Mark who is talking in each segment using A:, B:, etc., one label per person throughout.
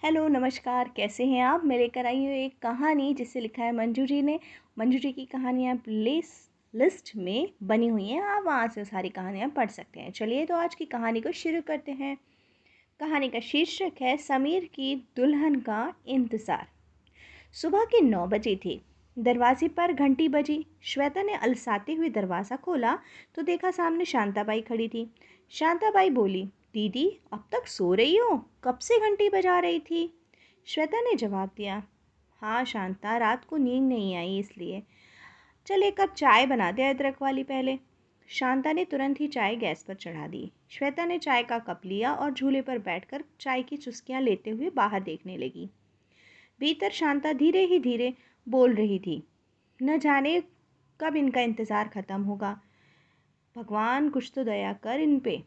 A: Hello नमस्कार, कैसे हैं आप? मैं लेकर आई हूँ एक कहानी जिसे लिखा है मंजू जी ने। मंजू जी की कहानियाँ लिस्ट में बनी हुई हैं, आप वहाँ से सारी कहानियाँ पढ़ सकते हैं। चलिए तो आज की कहानी को शुरू करते हैं। कहानी का शीर्षक है समीर की दुल्हन का इंतज़ार। सुबह के 9 बजे थे। दरवाजे पर घंटी बजी। श्वेता ने अलसाते हुए दरवाज़ा खोला तो देखा सामने शांताबाई खड़ी थी। शांताबाई बोली, दीदी अब तक सो रही हो? कब से घंटी बजा रही थी? श्वेता ने जवाब दिया, हाँ शांता, रात को नींद नहीं आई इसलिए। चल एक कप चाय बना दे अदरक वाली पहले। शांता ने तुरंत ही चाय गैस पर चढ़ा दी। श्वेता ने चाय का कप लिया और झूले पर बैठकर चाय की चुस्कियां लेते हुए बाहर देखने लगी। भीतर शांता धीरे ही धीरे बोल रही थी, न जाने कब इनका इंतज़ार ख़त्म होगा। भगवान कुछ तो दया कर इन पे।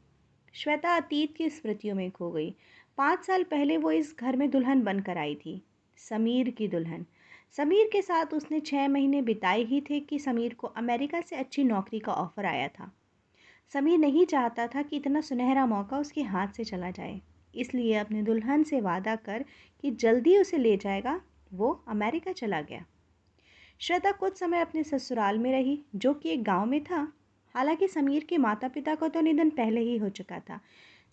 A: श्वेता अतीत की स्मृतियों में खो गई। 5 साल पहले वो इस घर में दुल्हन बनकर आई थी, समीर की दुल्हन। समीर के साथ उसने 6 महीने बिताए ही थे कि समीर को अमेरिका से अच्छी नौकरी का ऑफ़र आया था। समीर नहीं चाहता था कि इतना सुनहरा मौका उसके हाथ से चला जाए, इसलिए अपने दुल्हन से वादा कर कि जल्दी उसे ले जाएगा वो अमेरिका चला गया। श्वेता कुछ समय अपने ससुराल में रही, जो कि एक गांव में था। हालांकि समीर के माता पिता का तो निधन पहले ही हो चुका था।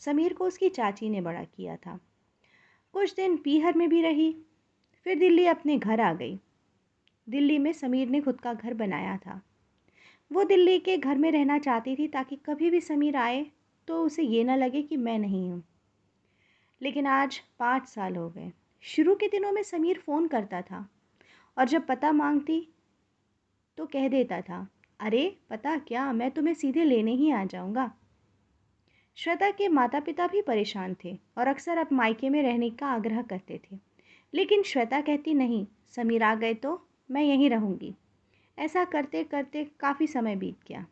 A: समीर को उसकी चाची ने बड़ा किया था। कुछ दिन पीहर में भी रही, फिर दिल्ली अपने घर आ गई। दिल्ली में समीर ने खुद का घर बनाया था। वो दिल्ली के घर में रहना चाहती थी ताकि कभी भी समीर आए तो उसे ये ना लगे कि मैं नहीं हूँ। लेकिन आज 5 साल हो गए। शुरू के दिनों में समीर फ़ोन करता था और जब पता मांगती तो कह देता था, अरे पता क्या, मैं तुम्हें सीधे लेने ही आ जाऊंगा। श्वेता के माता पिता भी परेशान थे और अक्सर अब मायके में रहने का आग्रह करते थे, लेकिन श्वेता कहती नहीं, समीर आ गए तो मैं यहीं रहूंगी। ऐसा करते करते काफ़ी समय बीत गया।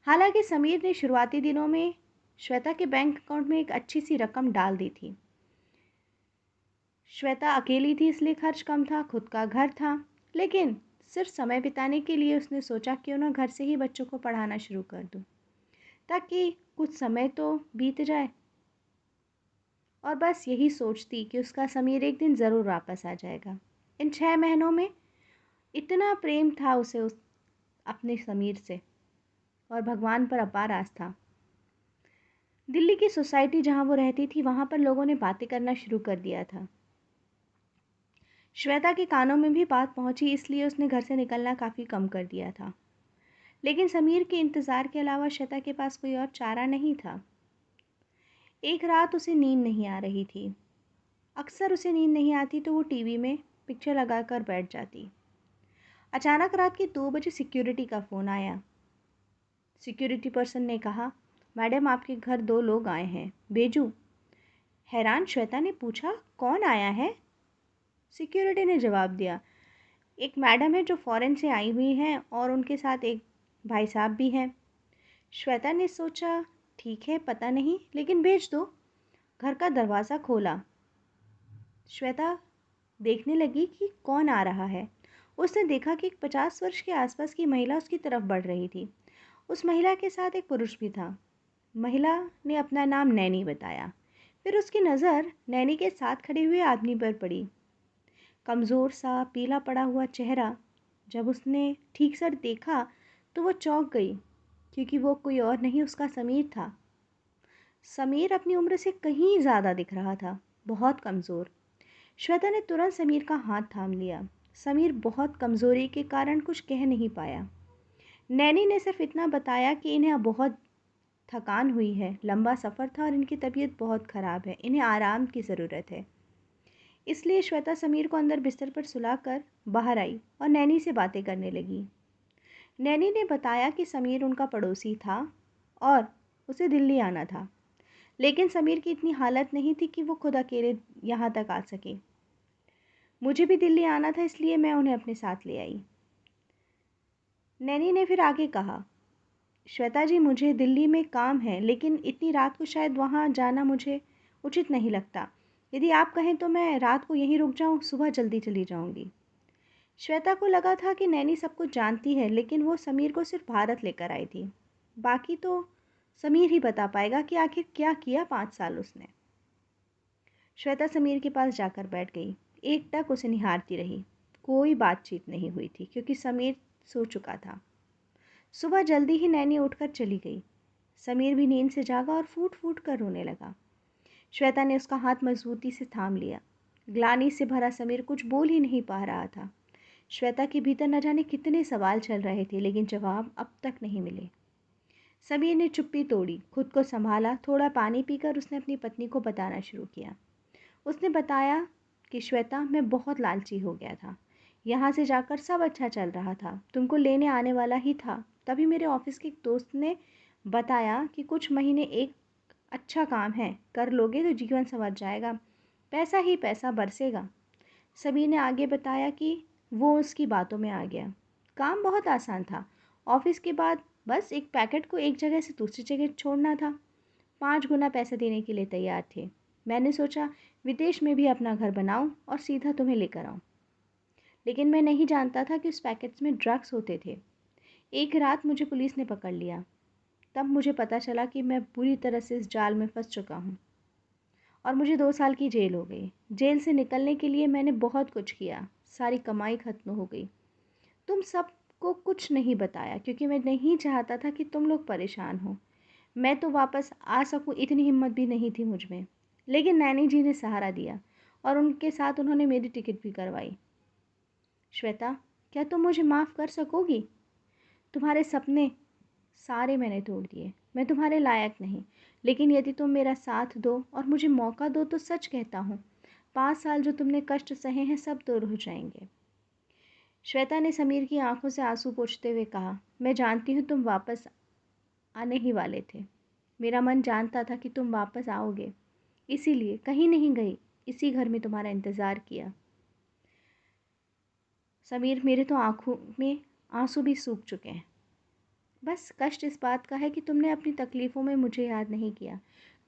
A: हालांकि समीर ने शुरुआती दिनों में श्वेता के बैंक अकाउंट में एक अच्छी सी रकम डाल दी थी। श्वेता अकेली थी इसलिए खर्च कम था, खुद का घर था। लेकिन सिर्फ समय बिताने के लिए उसने सोचा क्यों ना घर से ही बच्चों को पढ़ाना शुरू कर दूं, ताकि कुछ समय तो बीत जाए। और बस यही सोचती कि उसका समीर एक दिन ज़रूर वापस आ जाएगा। इन 6 महीनों में इतना प्रेम था उसे उस अपने समीर से, और भगवान पर अपार आस्था। दिल्ली की सोसाइटी जहाँ वो रहती थी वहाँ पर लोगों ने बातें करना शुरू कर दिया था। श्वेता के कानों में भी बात पहुंची, इसलिए उसने घर से निकलना काफ़ी कम कर दिया था। लेकिन समीर के इंतज़ार के अलावा श्वेता के पास कोई और चारा नहीं था। एक रात उसे नींद नहीं आ रही थी। अक्सर उसे नींद नहीं आती तो वो टीवी में पिक्चर लगाकर बैठ जाती। अचानक रात के 2 बजे सिक्योरिटी का फ़ोन आया। सिक्योरिटी पर्सन ने कहा, मैडम आपके घर 2 लोग आए हैं, भेजूं? हैरान श्वेता ने पूछा, कौन आया है? सिक्योरिटी ने जवाब दिया, एक मैडम है जो फ़ॉरेन से आई हुई हैं और उनके साथ एक भाई साहब भी हैं। श्वेता ने सोचा, ठीक है पता नहीं, लेकिन भेज दो। घर का दरवाज़ा खोला। श्वेता देखने लगी कि कौन आ रहा है। उसने देखा कि एक 50 वर्ष के आसपास की महिला उसकी तरफ बढ़ रही थी। उस महिला के साथ एक पुरुष भी था। महिला ने अपना नाम नैनी बताया। फिर उसकी नज़र नैनी के साथ खड़े हुए आदमी पर पड़ी। कमज़ोर सा पीला पड़ा हुआ चेहरा। जब उसने ठीक से देखा तो वो चौंक गई, क्योंकि वो कोई और नहीं उसका समीर था। समीर अपनी उम्र से कहीं ज़्यादा दिख रहा था, बहुत कमज़ोर। श्वेता ने तुरंत समीर का हाथ थाम लिया। समीर बहुत कमज़ोरी के कारण कुछ कह नहीं पाया। नैनी ने सिर्फ इतना बताया कि इन्हें अब बहुत थकान हुई है, लंबा सफ़र था और इनकी तबीयत बहुत ख़राब है, इन्हें आराम की ज़रूरत है। इसलिए श्वेता समीर को अंदर बिस्तर पर सुलाकर बाहर आई और नैनी से बातें करने लगी। नैनी ने बताया कि समीर उनका पड़ोसी था और उसे दिल्ली आना था, लेकिन समीर की इतनी हालत नहीं थी कि वो खुद अकेले यहाँ तक आ सके। मुझे भी दिल्ली आना था, इसलिए मैं उन्हें अपने साथ ले आई। नैनी ने फिर आगे कहा, श्वेता जी मुझे दिल्ली में काम है, लेकिन इतनी रात को शायद वहाँ जाना मुझे उचित नहीं लगता। यदि आप कहें तो मैं रात को यहीं रुक जाऊँ, सुबह जल्दी चली जाऊँगी। श्वेता को लगा था कि नैनी सब कुछ जानती है, लेकिन वो समीर को सिर्फ भारत लेकर आई थी। बाकी तो समीर ही बता पाएगा कि आखिर क्या किया 5 साल उसने। श्वेता समीर के पास जाकर बैठ गई। एकटक उसे निहारती रही। कोई बातचीत नहीं हुई थी क्योंकि समीर सो चुका था। सुबह जल्दी ही नैनी उठकर चली गई। समीर भी नींद से जागा और फूट फूट कर रोने लगा। श्वेता ने उसका हाथ मजबूती से थाम लिया। ग्लानि से भरा समीर कुछ बोल ही नहीं पा रहा था। श्वेता के भीतर न जाने कितने सवाल चल रहे थे, लेकिन जवाब अब तक नहीं मिले। समीर ने चुप्पी तोड़ी, खुद को संभाला। थोड़ा पानी पीकर उसने अपनी पत्नी को बताना शुरू किया। उसने बताया कि श्वेता, मैं बहुत लालची हो गया था। यहाँ से जाकर सब अच्छा चल रहा था, तुमको लेने आने वाला ही था। तभी मेरे ऑफिस के एक दोस्त ने बताया कि कुछ महीने एक अच्छा काम है, कर लोगे तो जीवन संवर जाएगा, पैसा ही पैसा बरसेगा। सभी ने आगे बताया कि वो उसकी बातों में आ गया। काम बहुत आसान था। ऑफिस के बाद बस एक पैकेट को एक जगह से दूसरी जगह छोड़ना था। 5 गुना पैसा देने के लिए तैयार थे। मैंने सोचा विदेश में भी अपना घर बनाऊं और सीधा तुम्हें लेकर आऊं। लेकिन मैं नहीं जानता था कि उस पैकेट्स में ड्रग्स होते थे। एक रात मुझे पुलिस ने पकड़ लिया। तब मुझे पता चला कि मैं बुरी तरह से इस जाल में फंस चुका हूँ और मुझे 2 साल की जेल हो गई। जेल से निकलने के लिए मैंने बहुत कुछ किया, सारी कमाई खत्म हो गई। तुम सबको कुछ नहीं बताया क्योंकि मैं नहीं चाहता था कि तुम लोग परेशान हो। मैं तो वापस आ सकूं इतनी हिम्मत भी नहीं थी मुझ में। लेकिन नैनी जी ने सहारा दिया और उनके साथ उन्होंने मेरी टिकट भी करवाई। श्वेता, क्या तुम मुझे माफ़ कर सकोगी? तुम्हारे सपने सारे मैंने तोड़ दिए। मैं तुम्हारे लायक नहीं, लेकिन यदि तुम मेरा साथ दो और मुझे मौका दो तो सच कहता हूँ, 5 साल जो तुमने कष्ट सहे हैं सब दूर हो जाएंगे। श्वेता ने समीर की आंखों से आंसू पोंछते हुए कहा, मैं जानती हूँ तुम वापस आने ही वाले थे। मेरा मन जानता था कि तुम वापस आओगे, इसीलिए कहीं नहीं गई, इसी घर में तुम्हारा इंतज़ार किया। समीर, मेरे तो आंखों में आंसू भी सूख चुके हैं। बस कष्ट इस बात का है कि तुमने अपनी तकलीफ़ों में मुझे याद नहीं किया।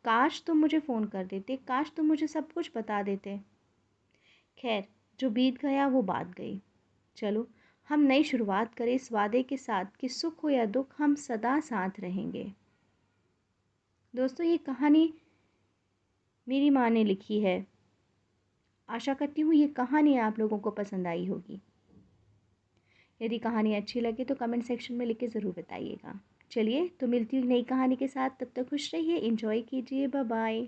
A: काश तुम मुझे फ़ोन कर देते, काश तुम मुझे सब कुछ बता देते। खैर, जो बीत गया वो बात गई। चलो हम नई शुरुआत करें इस वादे के साथ कि सुख हो या दुख हम सदा साथ रहेंगे। दोस्तों, ये कहानी मेरी माँ ने लिखी है। आशा करती हूँ ये कहानी आप लोगों को पसंद आई होगी। यदि कहानी अच्छी लगे तो कमेंट सेक्शन में लिख के ज़रूर बताइएगा। चलिए तो मिलती हूँ नई कहानी के साथ, तब तक खुश रहिए, एंजॉय कीजिए, बाय बाय।